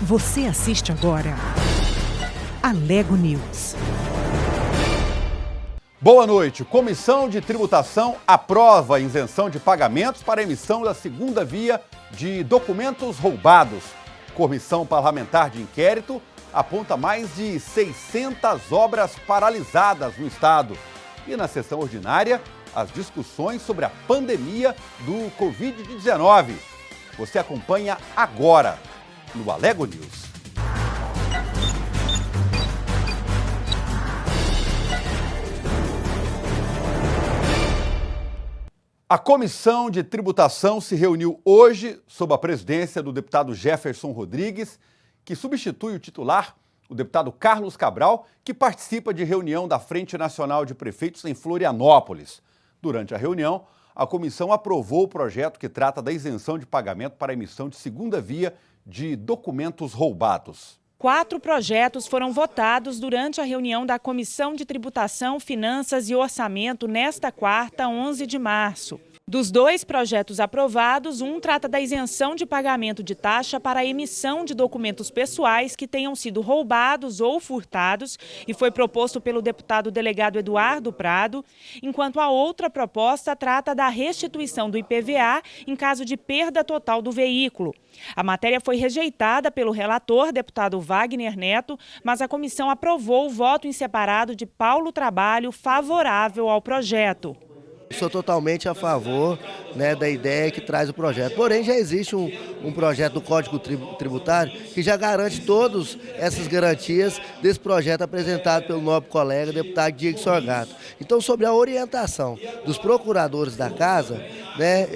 Você assiste agora Alego News. Boa noite. Comissão de Tributação aprova a isenção de pagamentos para a emissão da segunda via de documentos roubados. Comissão Parlamentar de Inquérito aponta mais de 600 obras paralisadas no estado. E na sessão ordinária, as discussões sobre a pandemia do Covid-19. Você acompanha agora no Alego News. A Comissão de Tributação se reuniu hoje sob a presidência do deputado Jefferson Rodrigues, que substitui o titular, o deputado Carlos Cabral, que participa de reunião da Frente Nacional de Prefeitos em Florianópolis. Durante a reunião, a comissão aprovou o projeto que trata da isenção de pagamento para a emissão de segunda via de documentos roubados. 4 projetos foram votados durante a reunião da Comissão de Tributação, Finanças e Orçamento nesta quarta, 11 de março. Dos 2 projetos aprovados, um trata da isenção de pagamento de taxa para a emissão de documentos pessoais que tenham sido roubados ou furtados e foi proposto pelo deputado delegado Eduardo Prado, enquanto a outra proposta trata da restituição do IPVA em caso de perda total do veículo. A matéria foi rejeitada pelo relator, deputado Wagner Neto, mas a comissão aprovou o voto em separado de Paulo Trabalho favorável ao projeto. Sou totalmente a favor, da ideia que traz o projeto. Porém, já existe um projeto do Código Tributário que já garante todas essas garantias desse projeto apresentado pelo nobre colega, deputado Diego Sorgato. Então, sobre a orientação dos procuradores da Casa,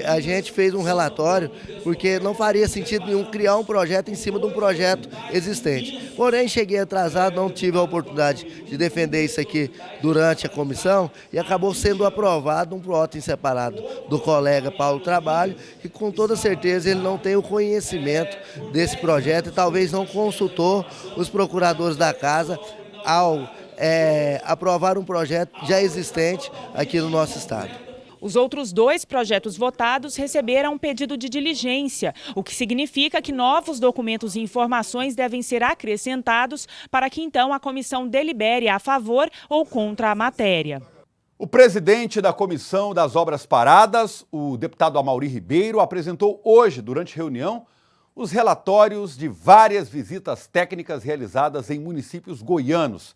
a gente fez um relatório, porque não faria sentido nenhum criar um projeto em cima de um projeto existente. Porém, cheguei atrasado, não tive a oportunidade de defender isso aqui durante a comissão e acabou sendo aprovado um voto em separado do colega Paulo Trabalho, que com toda certeza ele não tem o conhecimento desse projeto e talvez não consultou os procuradores da Casa ao aprovar um projeto já existente aqui no nosso estado. Os outros 2 projetos votados receberam um pedido de diligência, o que significa que novos documentos e informações devem ser acrescentados para que então a comissão delibere a favor ou contra a matéria. O presidente da Comissão das Obras Paradas, o deputado Amaury Ribeiro, apresentou hoje, durante reunião, os relatórios de várias visitas técnicas realizadas em municípios goianos.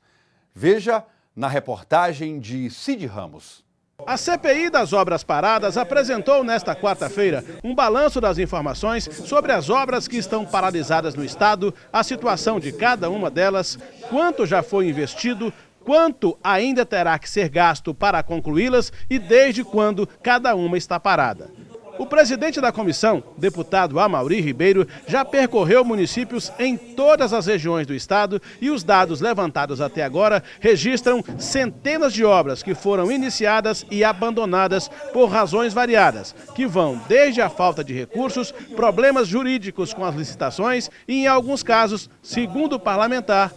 Veja na reportagem de Cid Ramos. A CPI das Obras Paradas apresentou nesta quarta-feira um balanço das informações sobre as obras que estão paralisadas no estado, a situação de cada uma delas, quanto já foi investido, quanto ainda terá que ser gasto para concluí-las e desde quando cada uma está parada. O presidente da comissão, deputado Amaury Ribeiro, já percorreu municípios em todas as regiões do estado e os dados levantados até agora registram centenas de obras que foram iniciadas e abandonadas por razões variadas, que vão desde a falta de recursos, problemas jurídicos com as licitações e, em alguns casos, segundo o parlamentar,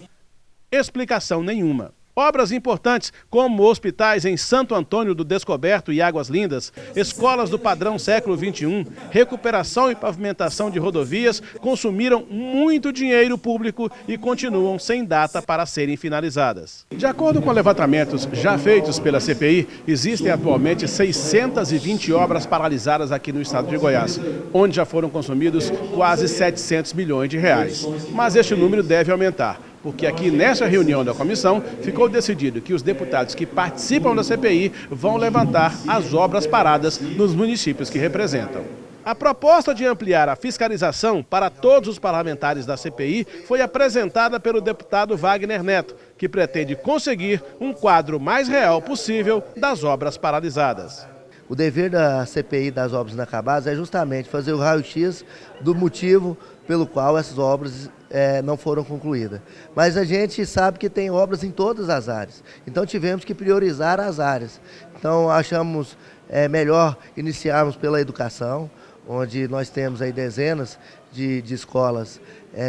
explicação nenhuma. Obras importantes como hospitais em Santo Antônio do Descoberto e Águas Lindas, escolas do padrão século XXI, recuperação e pavimentação de rodovias consumiram muito dinheiro público e continuam sem data para serem finalizadas. De acordo com levantamentos já feitos pela CPI, existem atualmente 620 obras paralisadas aqui no estado de Goiás, onde já foram consumidos quase 700 milhões de reais. Mas este número deve aumentar, porque aqui nessa reunião da comissão ficou decidido que os deputados que participam da CPI vão levantar as obras paradas nos municípios que representam. A proposta de ampliar a fiscalização para todos os parlamentares da CPI foi apresentada pelo deputado Wagner Neto, que pretende conseguir um quadro mais real possível das obras paralisadas. O dever da CPI das obras inacabadas é justamente fazer o raio-x do motivo pelo qual essas obras não foram concluídas. Mas a gente sabe que tem obras em todas as áreas, então tivemos que priorizar as áreas. Então achamos melhor iniciarmos pela educação, onde nós temos aí dezenas de escolas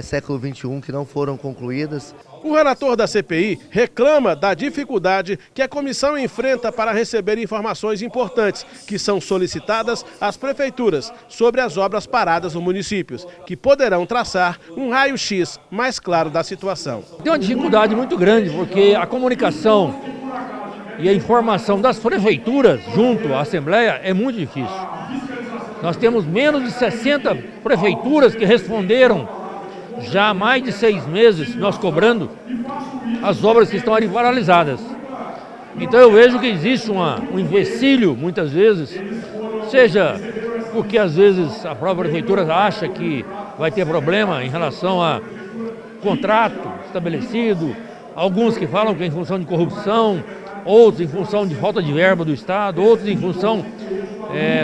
século XXI que não foram concluídas. O relator da CPI reclama da dificuldade que a comissão enfrenta para receber informações importantes que são solicitadas às prefeituras sobre as obras paradas nos municípios, que poderão traçar um raio-x mais claro da situação. Tem uma dificuldade muito grande, porque a comunicação e a informação das prefeituras junto à Assembleia é muito difícil. Nós temos menos de 60 prefeituras que responderam já há mais de 6 meses, nós cobrando as obras que estão ali paralisadas. Então eu vejo que existe um empecilho, muitas vezes, seja porque às vezes a própria prefeitura acha que vai ter problema em relação a contrato estabelecido, alguns que falam que é em função de corrupção, outros em função de falta de verba do Estado, outros em função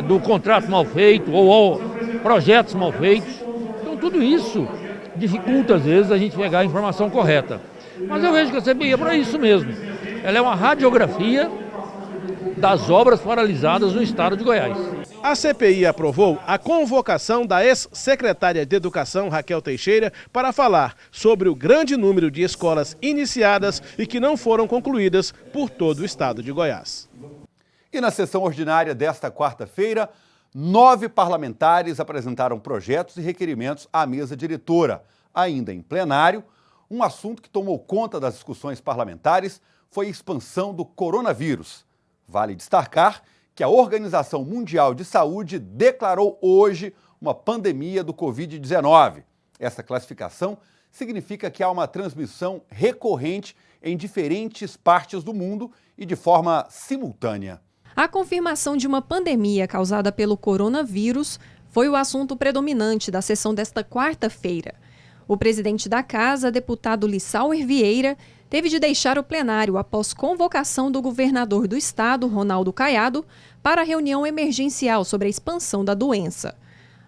do contrato mal feito ou projetos mal feitos. Então tudo isso dificulta às vezes a gente pegar a informação correta. Mas eu vejo que a CPI é para isso mesmo. Ela é uma radiografia das obras paralisadas no estado de Goiás. A CPI aprovou a convocação da ex-secretária de Educação, Raquel Teixeira, para falar sobre o grande número de escolas iniciadas e que não foram concluídas por todo o estado de Goiás. E na sessão ordinária desta quarta-feira, 9 parlamentares apresentaram projetos e requerimentos à mesa diretora. Ainda em plenário, um assunto que tomou conta das discussões parlamentares foi a expansão do coronavírus. Vale destacar que a Organização Mundial de Saúde declarou hoje uma pandemia do Covid-19. Essa classificação significa que há uma transmissão recorrente em diferentes partes do mundo e de forma simultânea. A confirmação de uma pandemia causada pelo coronavírus foi o assunto predominante da sessão desta quarta-feira. O presidente da Casa, deputado Lissauer Vieira, teve de deixar o plenário após convocação do governador do estado, Ronaldo Caiado, para a reunião emergencial sobre a expansão da doença.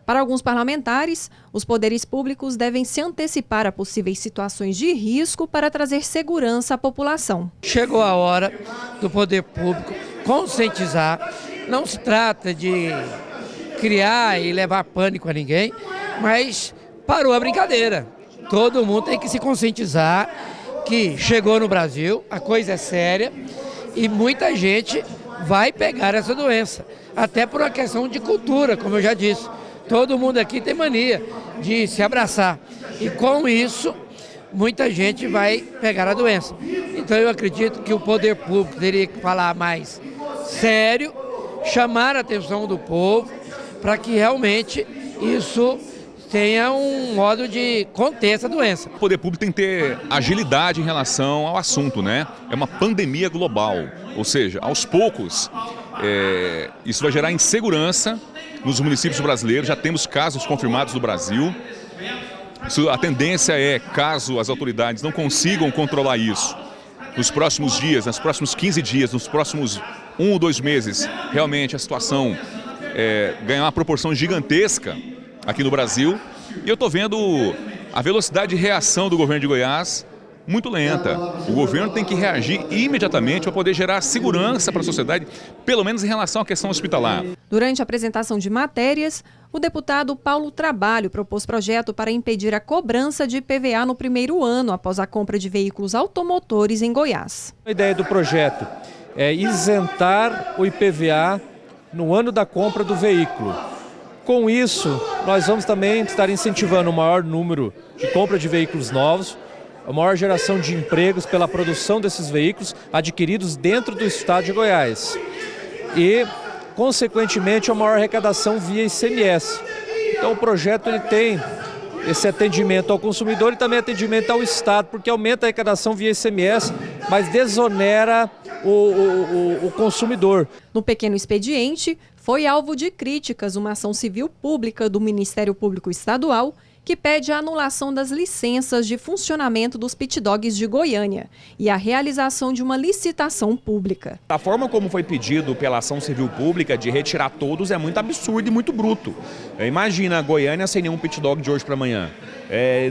Para alguns parlamentares, os poderes públicos devem se antecipar a possíveis situações de risco para trazer segurança à população. Chegou a hora do poder público conscientizar. Não se trata de criar e levar pânico a ninguém, mas parou a brincadeira. Todo mundo tem que se conscientizar que chegou no Brasil, a coisa é séria e muita gente vai pegar essa doença, até por uma questão de cultura, como eu já disse. Todo mundo aqui tem mania de se abraçar e com isso muita gente vai pegar a doença. Então eu acredito que o poder público teria que falar mais sério, chamar a atenção do povo para que realmente isso tenha um modo de conter essa doença. O poder público tem que ter agilidade em relação ao assunto, né? É uma pandemia global, ou seja, aos poucos isso vai gerar insegurança nos municípios brasileiros. Já temos casos confirmados no Brasil. A tendência é, caso as autoridades não consigam controlar isso, nos próximos dias, nos próximos 15 dias, nos próximos 1 ou 2 meses, realmente a situação ganhar uma proporção gigantesca aqui no Brasil. E eu estou vendo a velocidade de reação do governo de Goiás muito lenta. O governo tem que reagir imediatamente para poder gerar segurança para a sociedade, pelo menos em relação à questão hospitalar. Durante a apresentação de matérias, o deputado Paulo Trabalho propôs projeto para impedir a cobrança de IPVA no primeiro ano após a compra de veículos automotores em Goiás. A ideia do projeto é isentar o IPVA no ano da compra do veículo. Com isso, nós vamos também estar incentivando o maior número de compra de veículos novos, a maior geração de empregos pela produção desses veículos adquiridos dentro do estado de Goiás e, consequentemente, a maior arrecadação via ICMS. Então o projeto ele tem esse atendimento ao consumidor e também atendimento ao Estado, porque aumenta a arrecadação via ICMS, mas desonera o consumidor. No pequeno expediente, foi alvo de críticas uma ação civil pública do Ministério Público Estadual que pede a anulação das licenças de funcionamento dos pit dogs de Goiânia e a realização de uma licitação pública. A forma como foi pedido pela ação civil pública de retirar todos é muito absurdo e muito bruto. Imagina Goiânia sem nenhum pit dog de hoje para amanhã.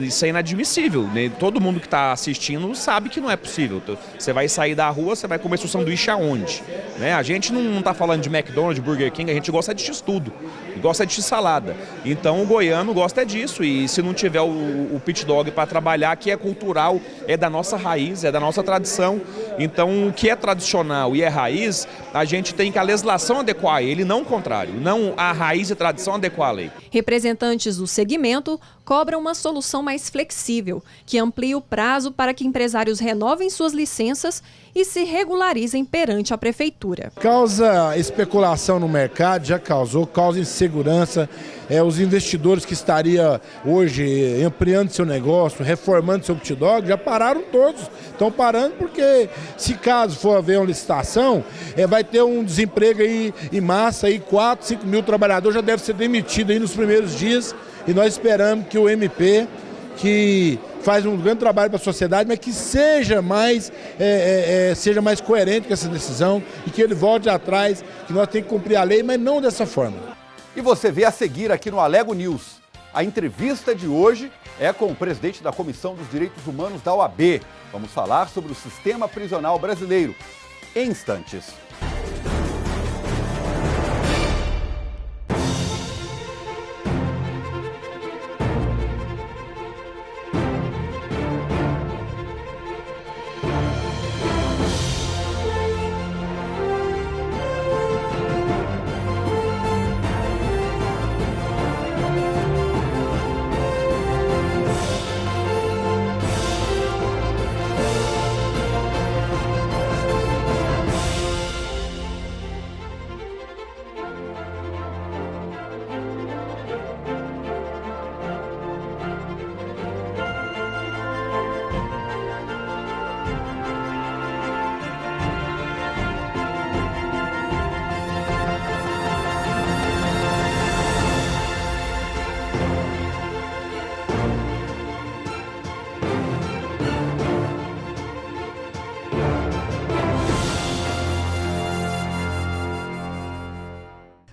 Isso é inadmissível, né? Todo mundo que está assistindo sabe que não é possível. Você vai sair da rua, você vai comer seu sanduíche aonde? Né? A gente não está falando de McDonald's, Burger King, a gente gosta de x-tudo, gosta de x-salada. Então o goiano gosta disso, e se não tiver o pit dog para trabalhar, que é cultural, é da nossa raiz, é da nossa tradição. Então o que é tradicional e é raiz, a gente tem que a legislação adequar a ele, não o contrário, não a raiz e tradição adequar a lei. Representantes do segmento cobram uma solução mais flexível, que amplie o prazo para que empresários renovem suas licenças e se regularizem perante a prefeitura. Causa especulação no mercado, já causa insegurança. Os investidores que estariam hoje ampliando seu negócio, reformando seu pit dog, já pararam todos. Estão parando porque, se caso for haver uma licitação, vai ter um desemprego aí em massa, aí 4, 5 mil trabalhadores já devem ser demitidos aí nos primeiros dias. E nós esperamos que o MP, que faz um grande trabalho para a sociedade, mas que seja mais coerente com essa decisão e que ele volte atrás, que nós temos que cumprir a lei, mas não dessa forma. E você vê a seguir aqui no Alego News. A entrevista de hoje é com o presidente da Comissão dos Direitos Humanos da OAB. Vamos falar sobre o sistema prisional brasileiro. Em instantes.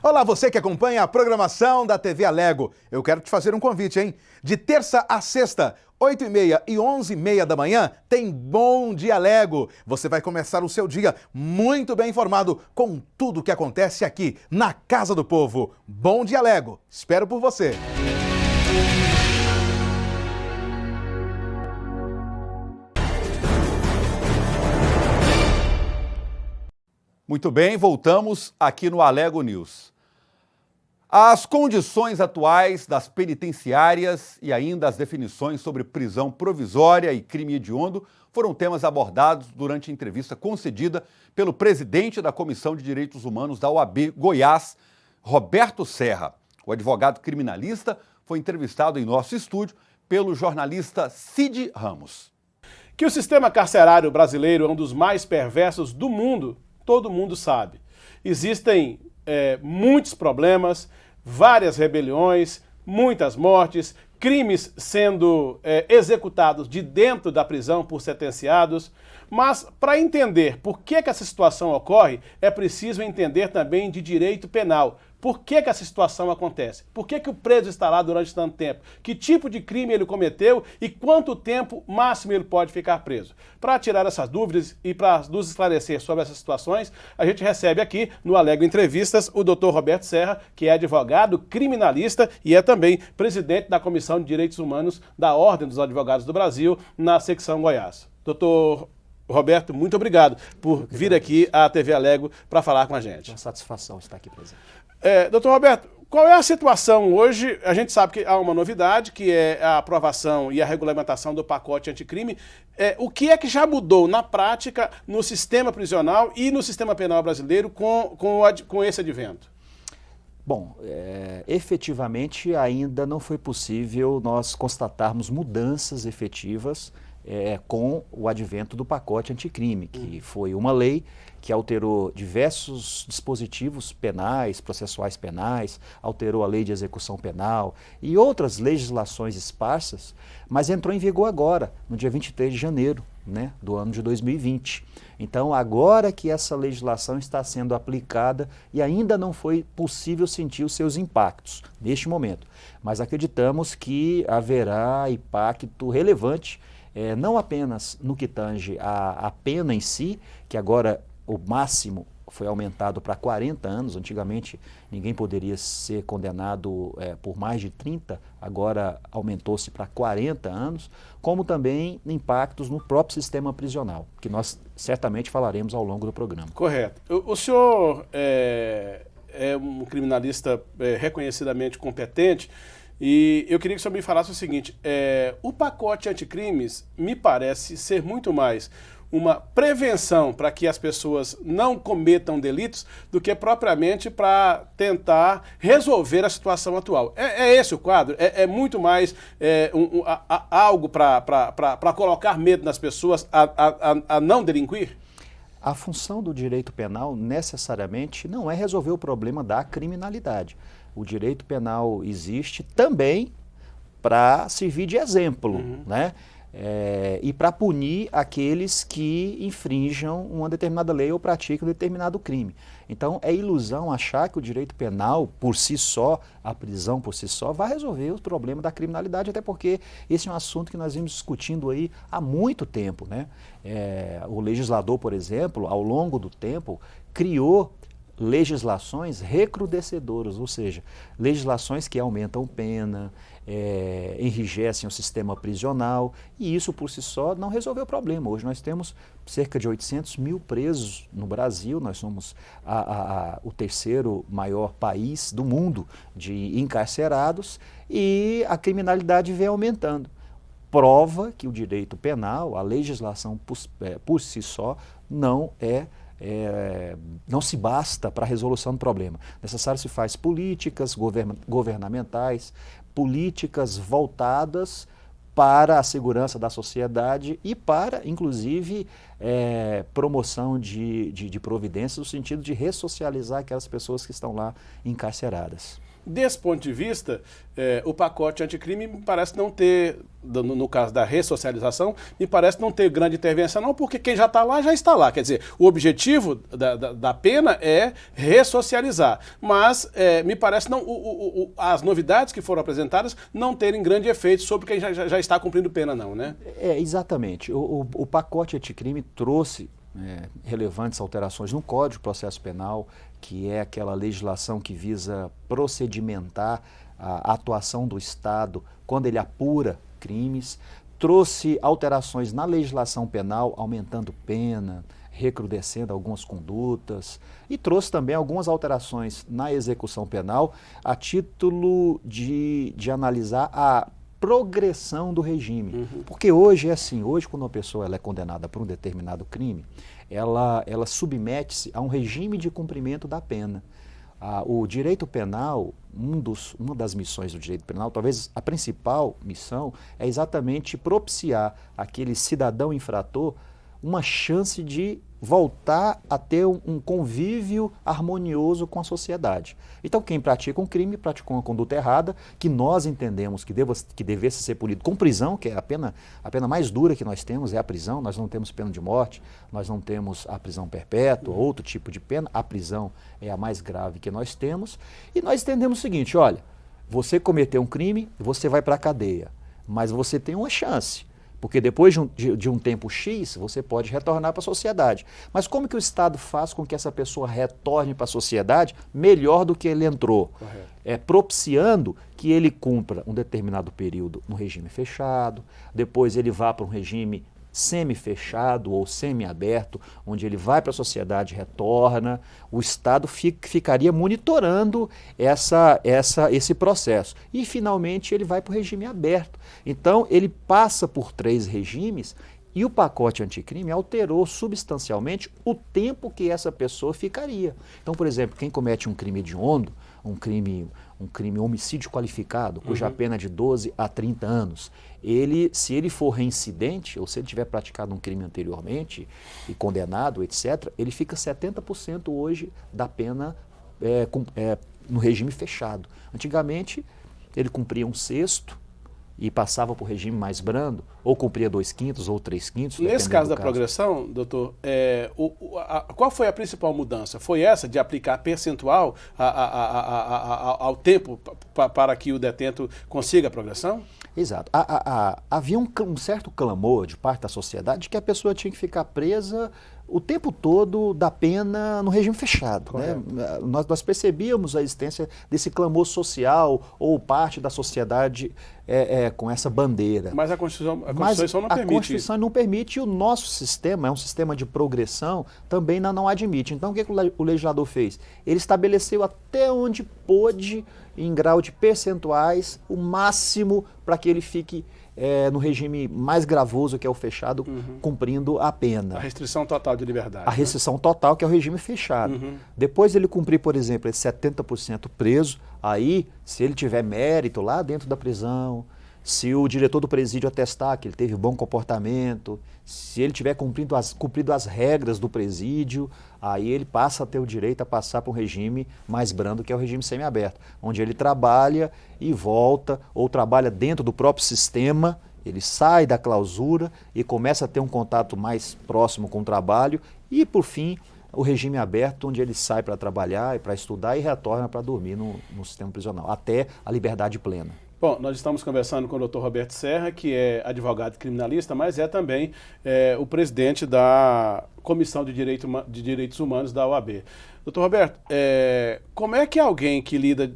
Olá, você que acompanha a programação da TV Alego. Eu quero te fazer um convite, hein? De terça a sexta, 8h30 e 11h30 da manhã, tem Bom Dia Alego. Você vai começar o seu dia muito bem informado com tudo o que acontece aqui na Casa do Povo. Bom Dia Alego. Espero por você. Muito bem, voltamos aqui no Alego News. As condições atuais das penitenciárias e ainda as definições sobre prisão provisória e crime hediondo foram temas abordados durante a entrevista concedida pelo presidente da Comissão de Direitos Humanos da OAB Goiás, Roberto Serra. O advogado criminalista foi entrevistado em nosso estúdio pelo jornalista Cid Ramos. Que o sistema carcerário brasileiro é um dos mais perversos do mundo, todo mundo sabe. Existem muitos problemas, várias rebeliões, muitas mortes, crimes sendo executados de dentro da prisão por sentenciados. Mas para entender por que essa situação ocorre, é preciso entender também de direito penal. Por que essa situação acontece? Por que o preso está lá durante tanto tempo? Que tipo de crime ele cometeu e quanto tempo máximo ele pode ficar preso? Para tirar essas dúvidas e para nos esclarecer sobre essas situações, a gente recebe aqui no Alego Entrevistas o Dr. Roberto Serra, que é advogado criminalista e é também presidente da Comissão de Direitos Humanos da Ordem dos Advogados do Brasil, na secção Goiás. Dr. Roberto, muito obrigado por vir aqui à TV Alego para falar com a gente. Uma satisfação estar aqui presente. Doutor Roberto, qual é a situação hoje? A gente sabe que há uma novidade, que é a aprovação e a regulamentação do pacote anticrime. O que é que já mudou na prática no sistema prisional e no sistema penal brasileiro com esse advento? Bom, efetivamente ainda não foi possível nós constatarmos mudanças efetivas com o advento do pacote anticrime, que foi uma lei que alterou diversos dispositivos penais, processuais penais, alterou a lei de execução penal e outras legislações esparsas, mas entrou em vigor agora, no dia 23 de janeiro, né, do ano de 2020. Então, agora que essa legislação está sendo aplicada e ainda não foi possível sentir os seus impactos neste momento, mas acreditamos que haverá impacto relevante, não apenas no que tange a pena em si, que agora o máximo foi aumentado para 40 anos, antigamente ninguém poderia ser condenado por mais de 30, agora aumentou-se para 40 anos, como também impactos no próprio sistema prisional, que nós certamente falaremos ao longo do programa. Correto. O senhor é um criminalista reconhecidamente competente, e eu queria que o senhor me falasse o seguinte, o pacote anticrimes me parece ser muito mais uma prevenção para que as pessoas não cometam delitos do que propriamente para tentar resolver a situação atual. É esse o quadro? É muito mais algo para colocar medo nas pessoas a não delinquir? A função do direito penal necessariamente não é resolver o problema da criminalidade. O direito penal existe também para servir de exemplo, né? E para punir aqueles que infringam uma determinada lei ou praticam determinado crime. Então, é ilusão achar que o direito penal, por si só, a prisão por si só, vai resolver o problema da criminalidade, até porque esse é um assunto que nós vimos discutindo aí há muito tempo, né? O legislador, por exemplo, ao longo do tempo, criou legislações recrudescedoras, ou seja, legislações que aumentam pena, enrijecem o sistema prisional, e isso por si só não resolveu o problema. Hoje nós temos cerca de 800 mil presos no Brasil, nós somos o terceiro maior país do mundo de encarcerados, e a criminalidade vem aumentando. Prova que o direito penal, a legislação por si só, não se basta para a resolução do problema. Necessário se faz políticas governamentais, políticas voltadas para a segurança da sociedade e para, inclusive, promoção de providências no sentido de ressocializar aquelas pessoas que estão lá encarceradas. Desse ponto de vista, o pacote anticrime me parece não ter, no caso da ressocialização, me parece não ter grande intervenção, não, porque quem já está lá, já está lá. Quer dizer, o objetivo da pena é ressocializar. Mas me parece não, as novidades que foram apresentadas não terem grande efeito sobre quem já está cumprindo pena, não, né? Exatamente. O pacote anticrime trouxe relevantes alterações no Código de Processo Penal, que é aquela legislação que visa procedimentar a atuação do Estado quando ele apura crimes, trouxe alterações na legislação penal, aumentando pena, recrudescendo algumas condutas, e trouxe também algumas alterações na execução penal a título de analisar a progressão do regime. Porque hoje é assim, hoje quando uma pessoa ela é condenada por um determinado crime, ela submete-se a um regime de cumprimento da pena. O direito penal, uma das missões do direito penal, talvez a principal missão, é exatamente propiciar àquele cidadão infrator uma chance de voltar a ter um convívio harmonioso com a sociedade. Então, quem pratica um crime, praticou uma conduta errada, que nós entendemos que devesse ser punido com prisão, que é a pena mais dura que nós temos, é a prisão. Nós não temos pena de morte, nós não temos a prisão perpétua, outro tipo de pena. A prisão é a mais grave que nós temos. E nós entendemos o seguinte, olha, você cometeu um crime, você vai para a cadeia, mas você tem uma chance. Porque depois de um tempo X, você pode retornar para a sociedade. Mas como que o Estado faz com que essa pessoa retorne para a sociedade melhor do que ele entrou? Correto. Propiciando que ele cumpra um determinado período no regime fechado, depois ele vá para um regime semi-fechado ou semi-aberto, onde ele vai para a sociedade e retorna. O Estado ficaria monitorando esse processo. E, finalmente, ele vai para o regime aberto. Então, ele passa por 3 regimes e o pacote anticrime alterou substancialmente o tempo que essa pessoa ficaria. Então, por exemplo, quem comete um crime hediondo, um crime um crime homicídio qualificado, cuja pena é de 12 a 30 anos, se ele for reincidente, ou se ele tiver praticado um crime anteriormente e condenado, etc., ele fica 70% hoje da pena no regime fechado. Antigamente, ele cumpria 1/6 e passava para o regime mais brando, ou cumpria 2/5 ou 3/5. Nesse caso da progressão, doutor, qual foi a principal mudança? Foi essa de aplicar percentual ao tempo para que o detento consiga a progressão? Exato. Havia um certo clamor de parte da sociedade de que a pessoa tinha que ficar presa o tempo todo da pena no regime fechado. Né? Nós percebíamos a existência desse clamor social ou parte da sociedade com essa bandeira. Mas a Constituição não permite isso. A Constituição não permite, e o nosso sistema é um sistema de progressão, também não admite. Então o que o legislador fez? Ele estabeleceu até onde pôde, em grau de percentuais, o máximo para que ele fique no regime mais gravoso, que é o fechado, cumprindo a pena. A restrição total de liberdade. A restrição total, que é o regime fechado. Depois ele cumprir, por exemplo, esse 70% preso, aí, se ele tiver mérito lá dentro da prisão, se o diretor do presídio atestar que ele teve bom comportamento, se ele tiver cumprido as regras do presídio, aí ele passa a ter o direito a passar para um regime mais brando, que é o regime semiaberto, onde ele trabalha e volta, ou trabalha dentro do próprio sistema, ele sai da clausura e começa a ter um contato mais próximo com o trabalho, e, por fim, o regime aberto, onde ele sai para trabalhar e para estudar e retorna para dormir no sistema prisional, até a liberdade plena. Bom, nós estamos conversando com o Dr. Roberto Serra, que é advogado criminalista, mas é também o presidente da Comissão de Direitos Humanos da OAB. Dr. Roberto, como é que alguém que lida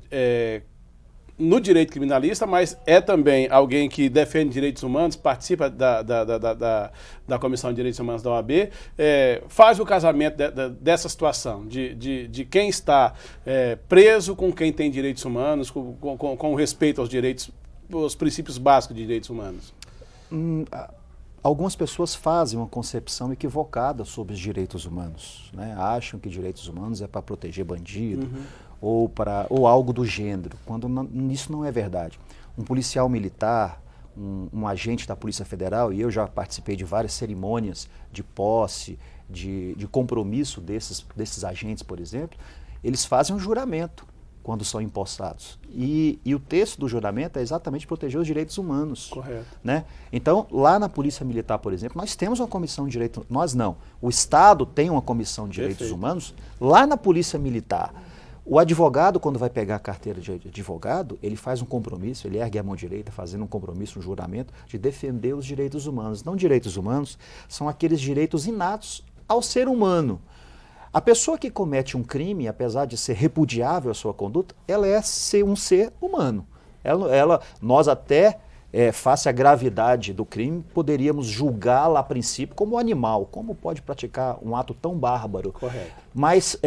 no direito criminalista, mas é também alguém que defende direitos humanos, participa da Comissão de Direitos Humanos da OAB, faz o casamento dessa situação, de quem está preso com quem tem direitos humanos, com respeito aos direitos, aos princípios básicos de direitos humanos? Algumas pessoas fazem uma concepção equivocada sobre os direitos humanos, né? Acham que direitos humanos é para proteger bandido, ou algo do gênero, quando isso não é verdade. Um policial militar, um agente da Polícia Federal, e eu já participei de várias cerimônias de posse, de compromisso desses agentes, por exemplo, eles fazem um juramento quando são empossados. E o texto do juramento é exatamente proteger os direitos humanos. Correto. Né? Então, lá na Polícia Militar, por exemplo, nós temos uma comissão de direitos... Nós não. O Estado tem uma comissão de direitos humanos. Lá na Polícia Militar, o advogado, quando vai pegar a carteira de advogado, ele faz um compromisso, ele ergue a mão direita, fazendo um compromisso, um juramento, de defender os direitos humanos. Não direitos humanos, são aqueles direitos inatos ao ser humano. A pessoa que comete um crime, apesar de ser repudiável a sua conduta, ela é um ser humano. Nós até, face à gravidade do crime, poderíamos julgá-la a princípio como animal. Como pode praticar um ato tão bárbaro? Correto. Mas,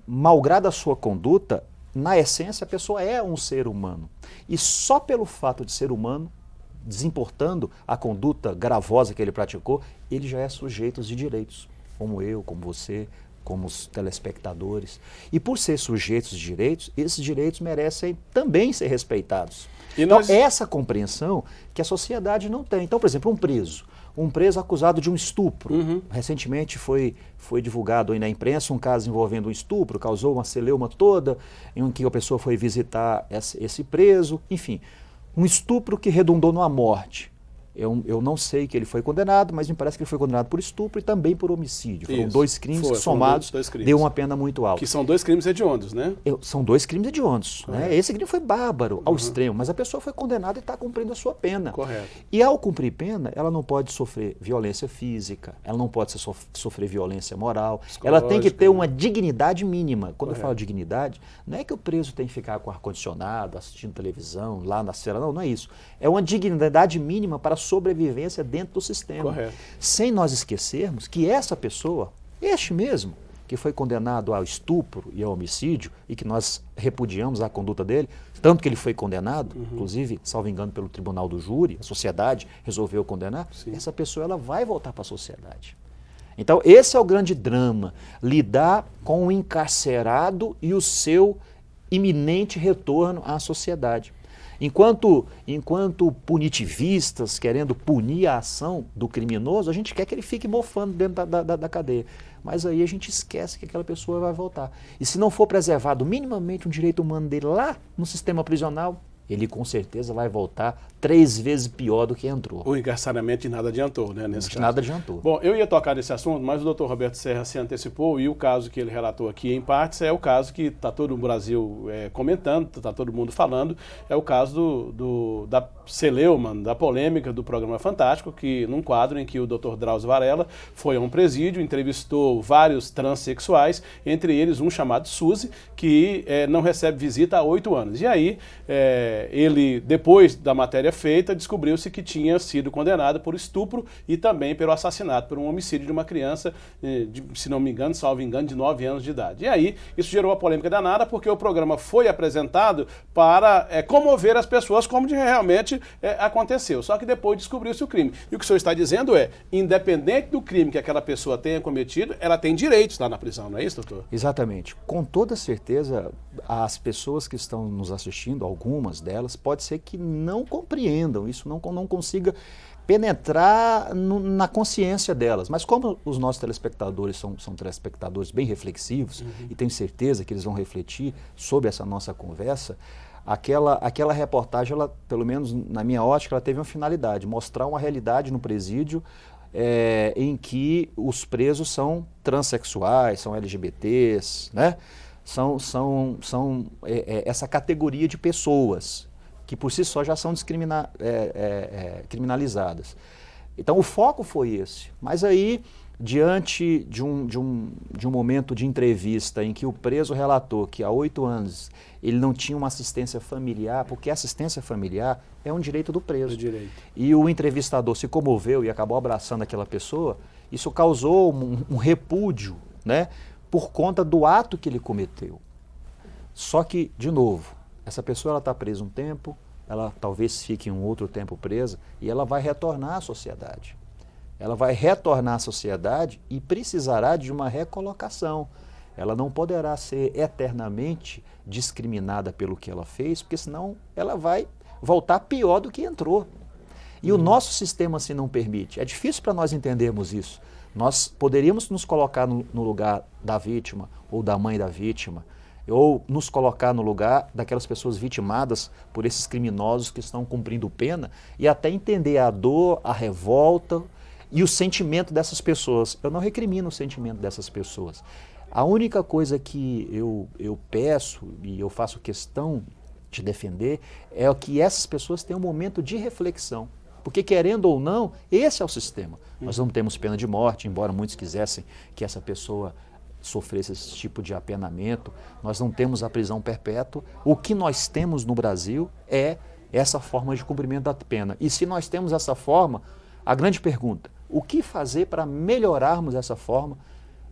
malgrado a sua conduta, na essência a pessoa é um ser humano. E só pelo fato de ser humano, desimportando a conduta gravosa que ele praticou, ele já é sujeito de direitos, como eu, como você, como os telespectadores. E por ser sujeitos de direitos, esses direitos merecem também ser respeitados. Então, essa compreensão que a sociedade não tem. Então, por exemplo, um preso acusado de um estupro. Recentemente foi divulgado aí na imprensa um caso envolvendo um estupro, causou uma celeuma toda, em que a pessoa foi visitar esse preso, enfim, um estupro que redundou numa morte. Eu não sei que ele foi condenado, mas me parece que ele foi condenado por estupro e também por homicídio. Foram dois crimes que somados deu uma pena muito alta. Que são dois crimes hediondos, né? São dois crimes hediondos. Né? Esse crime foi bárbaro ao extremo, mas a pessoa foi condenada e está cumprindo a sua pena. Correto. E ao cumprir pena, ela não pode sofrer violência física, ela não pode sofrer violência moral, ela tem que ter uma dignidade mínima. Quando eu falo dignidade, não é que o preso tem que ficar com ar-condicionado, assistindo televisão, lá na cela, não é isso. É uma dignidade mínima para a sobrevivência dentro do sistema. Correto. Sem nós esquecermos que essa pessoa, este mesmo, que foi condenado ao estupro e ao homicídio, e que nós repudiamos a conduta dele, tanto que ele foi condenado, inclusive, salvo engano, pelo tribunal do júri, a sociedade resolveu condenar, essa pessoa ela vai voltar para a sociedade. Então, esse é o grande drama, lidar com o encarcerado e o seu iminente retorno à sociedade. Enquanto punitivistas, querendo punir a ação do criminoso, a gente quer que ele fique mofando dentro da cadeia. Mas aí a gente esquece que aquela pessoa vai voltar. E se não for preservado minimamente um direito humano dele lá no sistema prisional, ele com certeza vai voltar 3 vezes pior do que entrou. O encarceramento de nada adiantou, né? Nesse caso. Nada adiantou. Bom, eu ia tocar nesse assunto, mas o doutor Roberto Serra se antecipou e o caso que ele relatou aqui, em partes, é o caso que está todo o Brasil comentando, está todo mundo falando, é o caso da celeuma, da polêmica do programa Fantástico, que num quadro em que o doutor Drauzio Varela foi a um presídio, entrevistou vários transexuais, entre eles um chamado Suzy, que não recebe visita há 8 anos. E aí, ele, depois da matéria feita, descobriu-se que tinha sido condenado por estupro e também pelo assassinato, por um homicídio de uma criança, se não me engano, salvo engano, de 9 anos de idade. E aí, isso gerou uma polêmica danada, porque o programa foi apresentado para comover as pessoas, como realmente aconteceu. Só que depois descobriu-se o crime. E o que o senhor está dizendo independente do crime que aquela pessoa tenha cometido, ela tem direitos lá na prisão, não é isso, doutor? Exatamente. Com toda certeza, as pessoas que estão nos assistindo, algumas delas, pode ser que não compreendam isso, não consiga penetrar na consciência delas. Mas como os nossos telespectadores são telespectadores bem reflexivos, e tenho certeza que eles vão refletir sobre essa nossa conversa, aquela reportagem, ela, pelo menos na minha ótica, ela teve uma finalidade, mostrar uma realidade no presídio em que os presos são transexuais, são LGBTs, né? São essa categoria de pessoas que por si só já são criminalizadas. Então o foco foi esse. Mas aí, diante de um momento de entrevista em que o preso relatou que há 8 anos ele não tinha uma assistência familiar, porque a assistência familiar é um direito do preso. E o entrevistador se comoveu e acabou abraçando aquela pessoa, isso causou um repúdio, né, por conta do ato que ele cometeu. Só que, de novo, essa pessoa está presa um tempo, ela talvez fique um outro tempo presa e ela vai retornar à sociedade. Ela vai retornar à sociedade e precisará de uma recolocação. Ela não poderá ser eternamente discriminada pelo que ela fez, porque senão ela vai voltar pior do que entrou. E o nosso sistema assim não permite. É difícil para nós entendermos isso. Nós poderíamos nos colocar no lugar da vítima ou da mãe da vítima, ou nos colocar no lugar daquelas pessoas vitimadas por esses criminosos que estão cumprindo pena e até entender a dor, a revolta e o sentimento dessas pessoas. Eu não recrimino o sentimento dessas pessoas. A única coisa que eu peço e eu faço questão de defender é que essas pessoas tenham um momento de reflexão. Porque, querendo ou não, esse é o sistema. Nós não temos pena de morte, embora muitos quisessem que essa pessoa sofresse esse tipo de apenamento. Nós não temos a prisão perpétua. O que nós temos no Brasil é essa forma de cumprimento da pena. E se nós temos essa forma, a grande pergunta, o que fazer para melhorarmos essa forma,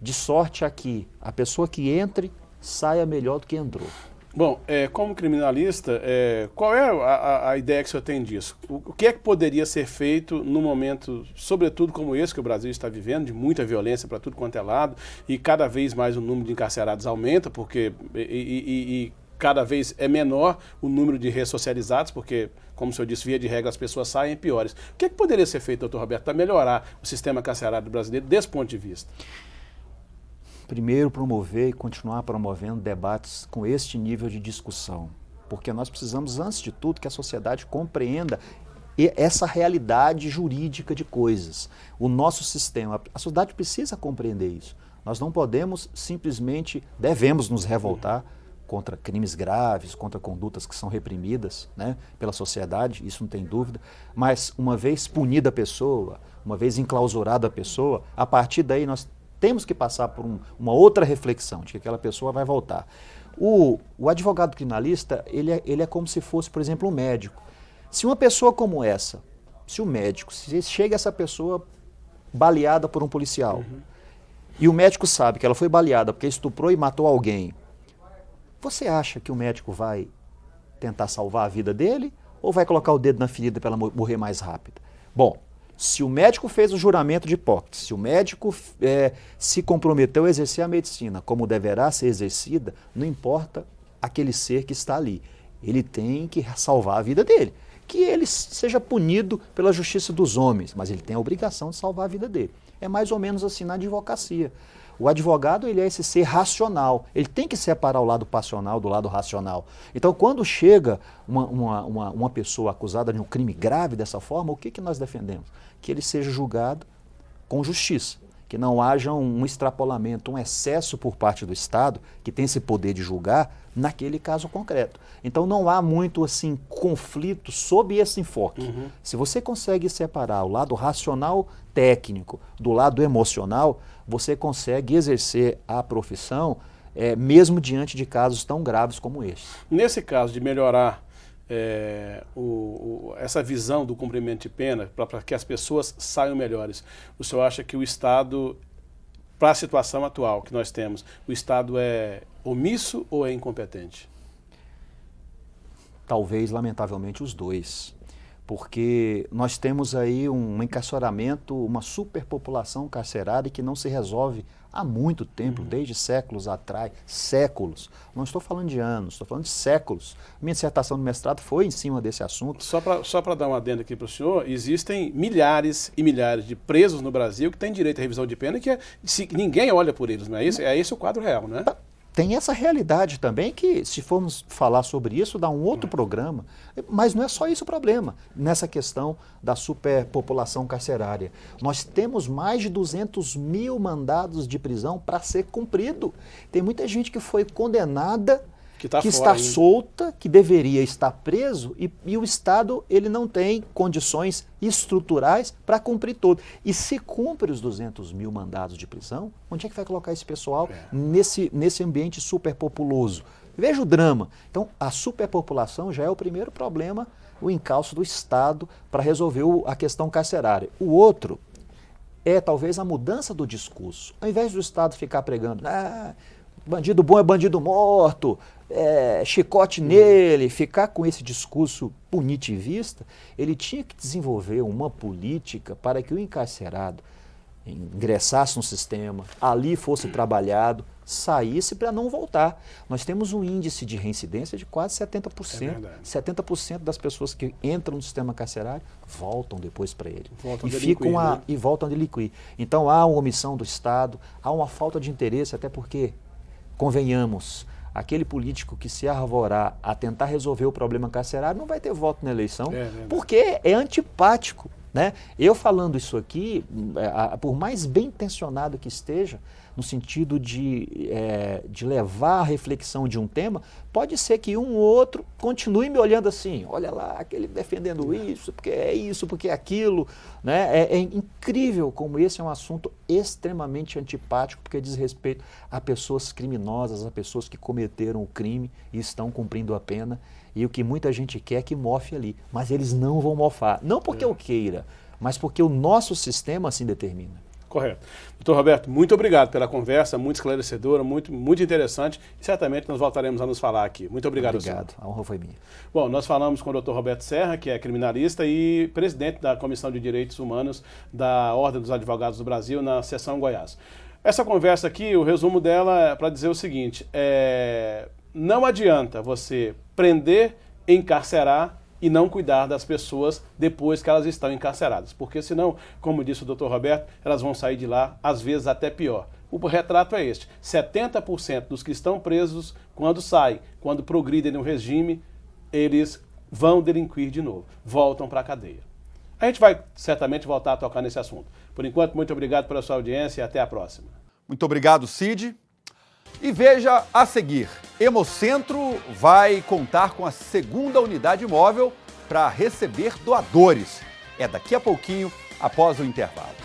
de sorte a que a pessoa que entre saia melhor do que entrou? Bom, como criminalista, qual é a ideia que o senhor tem disso? O que é que poderia ser feito num momento, sobretudo como esse que o Brasil está vivendo, de muita violência para tudo quanto é lado, e cada vez mais o número de encarcerados aumenta, porque cada vez é menor o número de ressocializados, porque, como o senhor disse, via de regra as pessoas saem piores. O que é que poderia ser feito, doutor Roberto, para melhorar o sistema carcerário brasileiro desse ponto de vista? Primeiro, promover e continuar promovendo debates com este nível de discussão, porque nós precisamos, antes de tudo, que a sociedade compreenda essa realidade jurídica de coisas. O nosso sistema, a sociedade precisa compreender isso. Nós não podemos simplesmente, devemos nos revoltar contra crimes graves, contra condutas que são reprimidas, né, pela sociedade, isso não tem dúvida, mas uma vez punida a pessoa, uma vez enclausurada a pessoa, a partir daí nós temos que passar por uma outra reflexão, de que aquela pessoa vai voltar. O advogado criminalista, ele é como se fosse, por exemplo, um médico. Se uma pessoa como essa, se chega essa pessoa baleada por um policial, e o médico sabe que ela foi baleada porque estuprou e matou alguém, você acha que o médico vai tentar salvar a vida dele ou vai colocar o dedo na ferida para ela morrer mais rápido? Bom, se o médico fez o juramento de Hipócrates, se o médico se comprometeu a exercer a medicina como deverá ser exercida, não importa aquele ser que está ali. Ele tem que salvar a vida dele. Que ele seja punido pela justiça dos homens, mas ele tem a obrigação de salvar a vida dele. É mais ou menos assim na advocacia. O advogado, ele é esse ser racional. Ele tem que separar o lado passional do lado racional. Então, quando chega uma pessoa acusada de um crime grave dessa forma, o que nós defendemos? Que ele seja julgado com justiça. Que não haja um extrapolamento, um excesso por parte do Estado, que tem esse poder de julgar, naquele caso concreto. Então não há muito assim conflito sob esse enfoque. Se você consegue separar o lado racional técnico do lado emocional, você consegue exercer a profissão mesmo diante de casos tão graves como este. Nesse caso de melhorar essa visão do cumprimento de pena, para que as pessoas saiam melhores, o senhor acha que o Estado, para a situação atual que nós temos, o Estado é omisso ou é incompetente? Talvez, lamentavelmente, os dois. Porque nós temos aí um encarceramento, uma superpopulação carcerária que não se resolve há muito tempo, desde séculos atrás, séculos. Não estou falando de anos, estou falando de séculos. Minha dissertação de mestrado foi em cima desse assunto. Só para dar uma adenda aqui para o senhor, existem milhares e milhares de presos no Brasil que têm direito à revisão de pena e que ninguém olha por eles, não é isso? É esse o quadro real, né? Tem essa realidade também que, se formos falar sobre isso, dá um outro programa. Mas não é só isso o problema, nessa questão da superpopulação carcerária. Nós temos mais de 200 mil mandados de prisão para ser cumprido. Tem muita gente que foi condenada, que está solta, que deveria estar preso, e o Estado ele não tem condições estruturais para cumprir tudo. E se cumpre os 200 mil mandados de prisão, onde é que vai colocar esse pessoal nesse ambiente superpopuloso? Veja o drama. Então, a superpopulação já é o primeiro problema, o encalço do Estado para resolver a questão carcerária. O outro é talvez a mudança do discurso. Ao invés do Estado ficar pregando, bandido bom é bandido morto, chicote nele, ficar com esse discurso punitivista, ele tinha que desenvolver uma política para que o encarcerado ingressasse no sistema, ali fosse trabalhado, saísse para não voltar. Nós temos um índice de reincidência de quase 70%. 70% das pessoas que entram no sistema carcerário voltam depois para ele. E voltam a delinquir. Então há uma omissão do Estado, há uma falta de interesse, até porque, convenhamos, aquele político que se arvorar a tentar resolver o problema carcerário não vai ter voto na eleição, porque é antipático. Né? Eu falando isso aqui, por mais bem intencionado que esteja, no sentido de levar a reflexão de um tema, pode ser que um ou outro continue me olhando assim, olha lá, aquele defendendo isso, porque é aquilo. Né? É incrível como esse é um assunto extremamente antipático, porque diz respeito a pessoas criminosas, a pessoas que cometeram o crime e estão cumprindo a pena. E o que muita gente quer é que mofe ali. Mas eles não vão mofar. Não porque eu queira, mas porque o nosso sistema assim determina. Correto. Doutor Roberto, muito obrigado pela conversa, muito esclarecedora, muito interessante. E certamente nós voltaremos a nos falar aqui. Muito obrigado. Obrigado. A honra foi minha. Bom, nós falamos com o doutor Roberto Serra, que é criminalista e presidente da Comissão de Direitos Humanos da Ordem dos Advogados do Brasil, na seção Goiás. Essa conversa aqui, o resumo dela é para dizer o seguinte, não adianta você prender, encarcerar e não cuidar das pessoas depois que elas estão encarceradas. Porque senão, como disse o doutor Roberto, elas vão sair de lá, às vezes até pior. O retrato é este, 70% dos que estão presos, quando saem, quando progridem no regime, eles vão delinquir de novo, voltam para a cadeia. A gente vai certamente voltar a tocar nesse assunto. Por enquanto, muito obrigado pela sua audiência e até a próxima. Muito obrigado, Cid. E veja a seguir, Hemocentro vai contar com a segunda unidade móvel para receber doadores. É daqui a pouquinho, após o intervalo.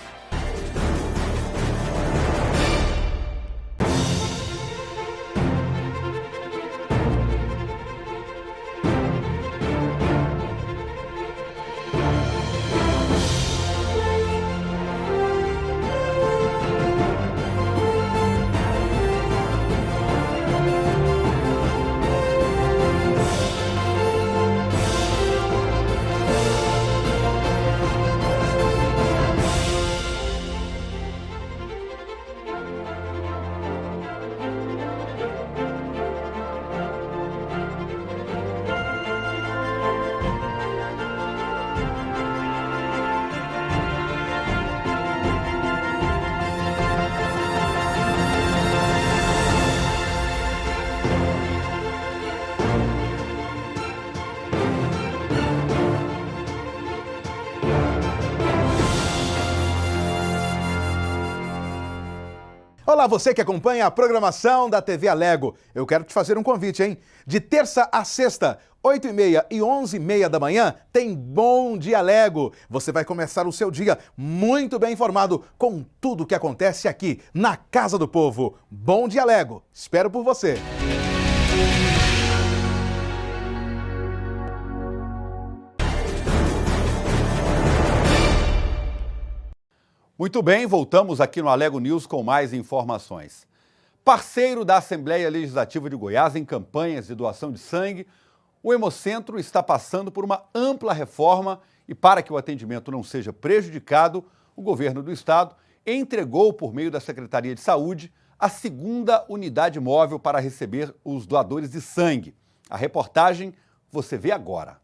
Olá, você que acompanha a programação da TV Alego. Eu quero te fazer um convite, hein? De terça a sexta, 8h30 e 11h30 da manhã, tem Bom Dia Alego. Você vai começar o seu dia muito bem informado com tudo o que acontece aqui na Casa do Povo. Bom Dia Alego. Espero por você. Muito bem, voltamos aqui no Alego News com mais informações. Parceiro da Assembleia Legislativa de Goiás em campanhas de doação de sangue, o Hemocentro está passando por uma ampla reforma e, para que o atendimento não seja prejudicado, o governo do estado entregou, por meio da Secretaria de Saúde, a segunda unidade móvel para receber os doadores de sangue. A reportagem você vê agora.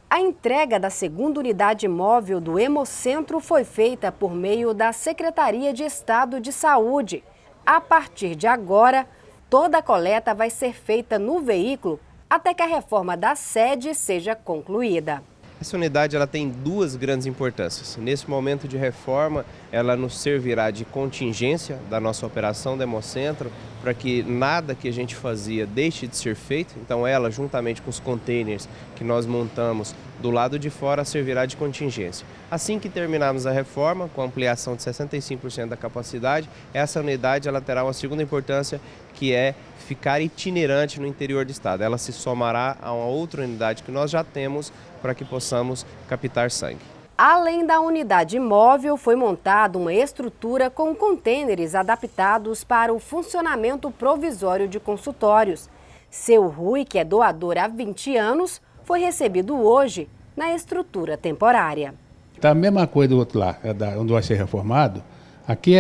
A entrega da segunda unidade móvel do Hemocentro foi feita por meio da Secretaria de Estado de Saúde. A partir de agora, toda a coleta vai ser feita no veículo até que a reforma da sede seja concluída. Essa unidade ela tem duas grandes importâncias. Nesse momento de reforma, ela nos servirá de contingência da nossa operação do Hemocentro, para que nada que a gente fazia deixe de ser feito. Então ela, juntamente com os containers que nós montamos do lado de fora, servirá de contingência. Assim que terminarmos a reforma, com a ampliação de 65% da capacidade, essa unidade ela terá uma segunda importância, que é ficar itinerante no interior do estado. Ela se somará a uma outra unidade que nós já temos para que possamos captar sangue. Além da unidade móvel, foi montada uma estrutura com contêineres adaptados para o funcionamento provisório de consultórios. Seu Rui, que é doador há 20 anos, foi recebido hoje na estrutura temporária. Tá a mesma coisa do outro lá, onde vai ser reformado. Aqui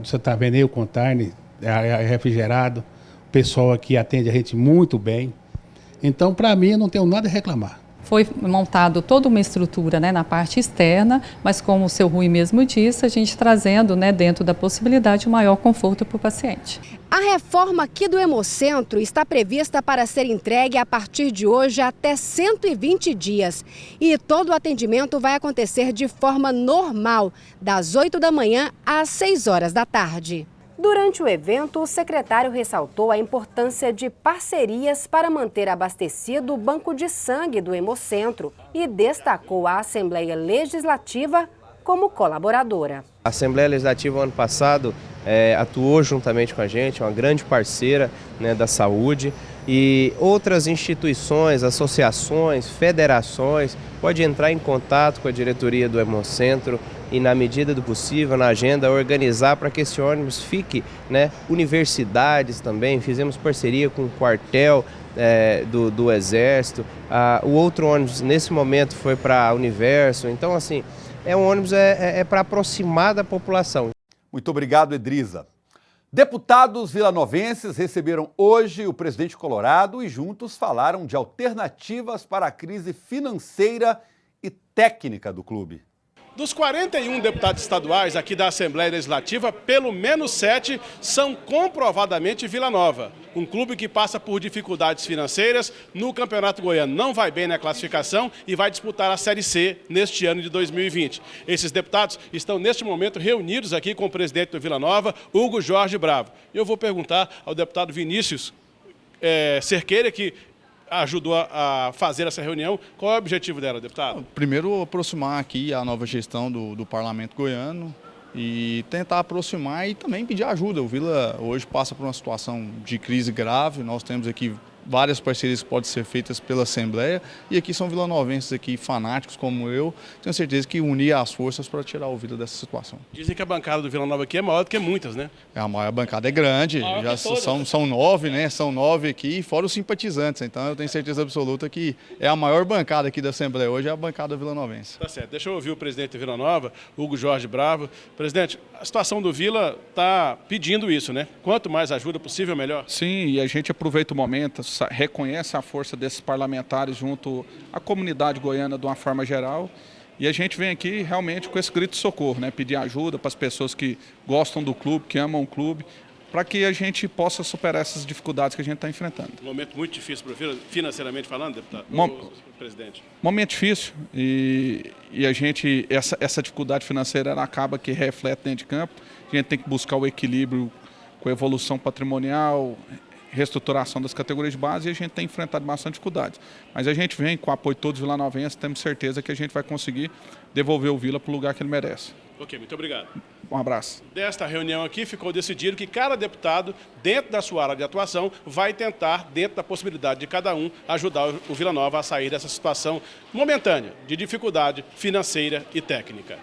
você está vendo aí o container, é refrigerado, o pessoal aqui atende a gente muito bem. Então, para mim, eu não tenho nada a reclamar. Foi montado toda uma estrutura, na parte externa, mas como o seu Rui mesmo disse, a gente trazendo, dentro da possibilidade, um maior conforto para o paciente. A reforma aqui do Hemocentro está prevista para ser entregue a partir de hoje até 120 dias. E todo o atendimento vai acontecer de forma normal, das 8 da manhã às 6 horas da tarde. Durante o evento, o secretário ressaltou a importância de parcerias para manter abastecido o banco de sangue do Hemocentro e destacou a Assembleia Legislativa como colaboradora. A Assembleia Legislativa, ano passado, atuou juntamente com a gente, uma grande parceira da saúde, e outras instituições, associações, federações, pode entrar em contato com a diretoria do Hemocentro e, na medida do possível, na agenda, organizar para que esse ônibus fique, universidades também, fizemos parceria com o quartel do Exército, o outro ônibus nesse momento foi para Universo, então assim, um ônibus para aproximar da população. Muito obrigado, Edrisa. Deputados vilanovenses receberam hoje o presidente Colorado e juntos falaram de alternativas para a crise financeira e técnica do clube. Dos 41 deputados estaduais aqui da Assembleia Legislativa, pelo menos 7 são comprovadamente Vila Nova. Um clube que passa por dificuldades financeiras no Campeonato Goiano, não vai bem na classificação e vai disputar a Série C neste ano de 2020. Esses deputados estão neste momento reunidos aqui com o presidente do Vila Nova, Hugo Jorge Bravo. Eu vou perguntar ao deputado Vinícius Cerqueira, que ajudou a fazer essa reunião. Qual é o objetivo dela, deputado? Primeiro, aproximar aqui a nova gestão do Parlamento Goiano e tentar aproximar e também pedir ajuda. O Vila hoje passa por uma situação de crise grave, nós temos aqui várias parcerias que podem ser feitas pela Assembleia e aqui são vilanovenses aqui, fanáticos como eu, tenho certeza que unir as forças para tirar o Vila dessa situação. Dizem que a bancada do Vila Nova aqui é maior do que muitas, né? A maior bancada é grande, já são 9, né? São 9 aqui, fora os simpatizantes, então eu tenho certeza absoluta que é a maior bancada aqui da Assembleia hoje, é a bancada vilanovense. Tá certo, deixa eu ouvir o presidente do Vila Nova, Hugo Jorge Bravo. Presidente, a situação do Vila está pedindo isso, né? Quanto mais ajuda possível, melhor. Sim, e a gente aproveita o momento, reconhece a força desses parlamentares junto à comunidade goiana de uma forma geral e a gente vem aqui realmente com esse grito de socorro, pedir ajuda para as pessoas que gostam do clube, que amam o clube, para que a gente possa superar essas dificuldades que a gente está enfrentando. Um momento muito difícil para o Vila, financeiramente falando, deputado, presidente. Momento difícil e a gente, essa dificuldade financeira ela acaba que reflete dentro de campo, a gente tem que buscar o equilíbrio com evolução patrimonial, reestruturação das categorias de base, e a gente tem enfrentado bastante dificuldades. Mas a gente vem com o apoio de todos os vilanovenses, temos certeza que a gente vai conseguir devolver o Vila para o lugar que ele merece. Ok, muito obrigado. Um abraço. Desta reunião aqui ficou decidido que cada deputado, dentro da sua área de atuação, vai tentar, dentro da possibilidade de cada um, ajudar o Vila Nova a sair dessa situação momentânea de dificuldade financeira e técnica.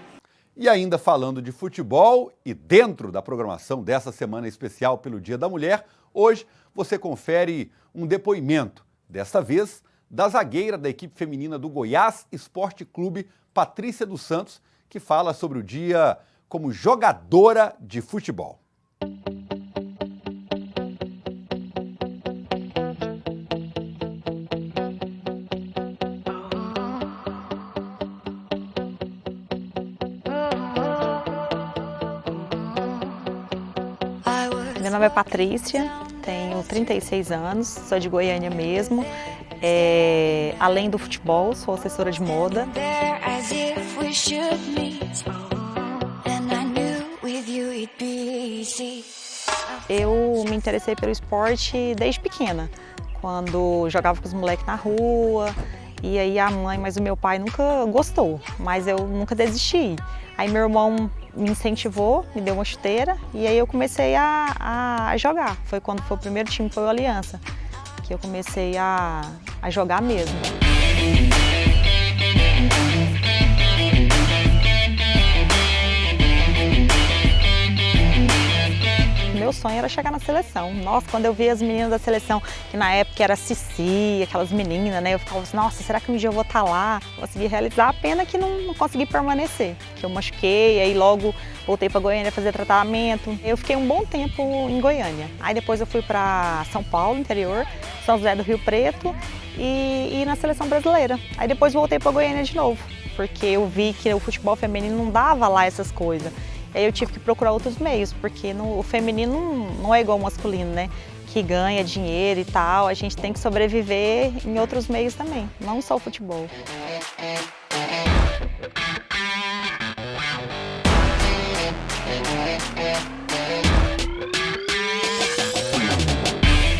E ainda falando de futebol e dentro da programação dessa semana especial pelo Dia da Mulher, hoje você confere um depoimento, desta vez da zagueira da equipe feminina do Goiás Esporte Clube, Patrícia dos Santos, que fala sobre o dia como jogadora de futebol. Meu nome é Patrícia, tenho 36 anos, sou de Goiânia mesmo. Além do futebol, sou assessora de moda. Eu me interessei pelo esporte desde pequena, quando jogava com os moleques na rua, e aí a mãe, mas o meu pai nunca gostou, mas eu nunca desisti. Aí meu irmão me incentivou, me deu uma chuteira, e aí eu comecei a jogar. Foi quando foi o primeiro time, foi o Aliança, que eu comecei a jogar mesmo. Meu sonho era chegar na seleção. Nossa, quando eu vi as meninas da seleção, que na época era Cici, aquelas meninas, né? Eu ficava assim, nossa, será que um dia eu vou estar lá? Consegui realizar, a pena que não consegui permanecer. Que eu machuquei, aí logo voltei para Goiânia fazer tratamento. Eu fiquei um bom tempo em Goiânia. Aí depois eu fui para São Paulo, interior, São José do Rio Preto e na seleção brasileira. Aí depois voltei para Goiânia de novo, porque eu vi que o futebol feminino não dava lá essas coisas. Aí eu tive que procurar outros meios, porque o feminino não é igual ao masculino, né? Que ganha dinheiro e tal, a gente tem que sobreviver em outros meios também, não só o futebol.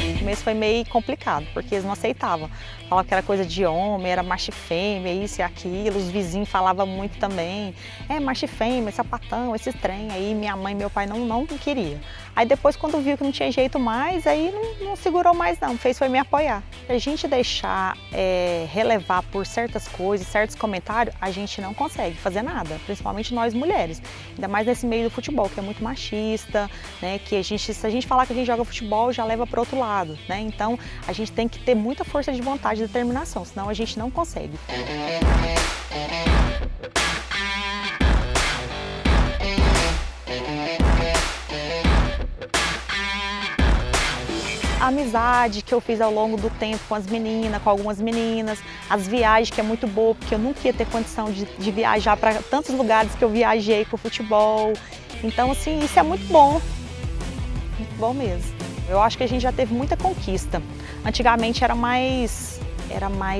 O começo foi meio complicado, porque eles não aceitavam. Falavam que era coisa de homem, era macho e fêmea, isso e aquilo. Os vizinhos falavam muito também. Macho e fêmea, sapatão, esse trem. Aí minha mãe e meu pai não queriam. Aí depois, quando viu que não tinha jeito mais, aí não segurou mais não. Fez foi me apoiar. Se a gente deixar relevar por certas coisas, certos comentários, a gente não consegue fazer nada. Principalmente nós mulheres. Ainda mais nesse meio do futebol, que é muito machista, né? Que se a gente falar que a gente joga futebol, já leva para outro lado, né? Então, a gente tem que ter muita força de vontade e determinação, senão a gente não consegue. A amizade que eu fiz ao longo do tempo com as meninas, com algumas meninas, as viagens que é muito boa, porque eu nunca ia ter condição de viajar para tantos lugares que eu viajei com o futebol. Então, assim, isso é muito bom mesmo. Eu acho que a gente já teve muita conquista. Antigamente era mais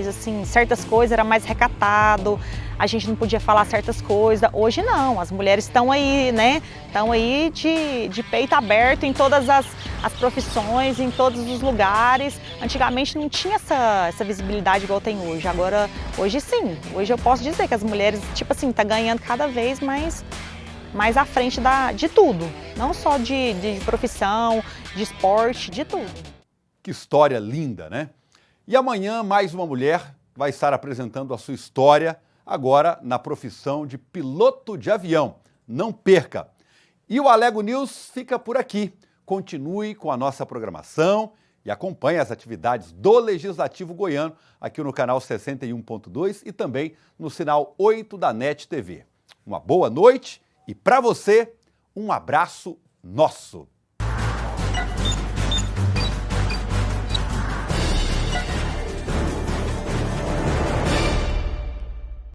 assim, certas coisas era mais recatado, a gente não podia falar certas coisas. Hoje não, as mulheres estão aí, né? Estão aí de peito aberto em todas as profissões, em todos os lugares. Antigamente não tinha essa visibilidade igual tem hoje. Agora, hoje sim. Hoje eu posso dizer que as mulheres, tipo assim, tá ganhando cada vez mais à frente de tudo. Não só de profissão, de esporte, de tudo. Que história linda, né? E amanhã mais uma mulher vai estar apresentando a sua história, agora na profissão de piloto de avião. Não perca! E o Alego News fica por aqui. Continue com a nossa programação e acompanhe as atividades do Legislativo Goiano aqui no canal 61.2 e também no sinal 8 da NET TV. Uma boa noite e para você, um abraço nosso!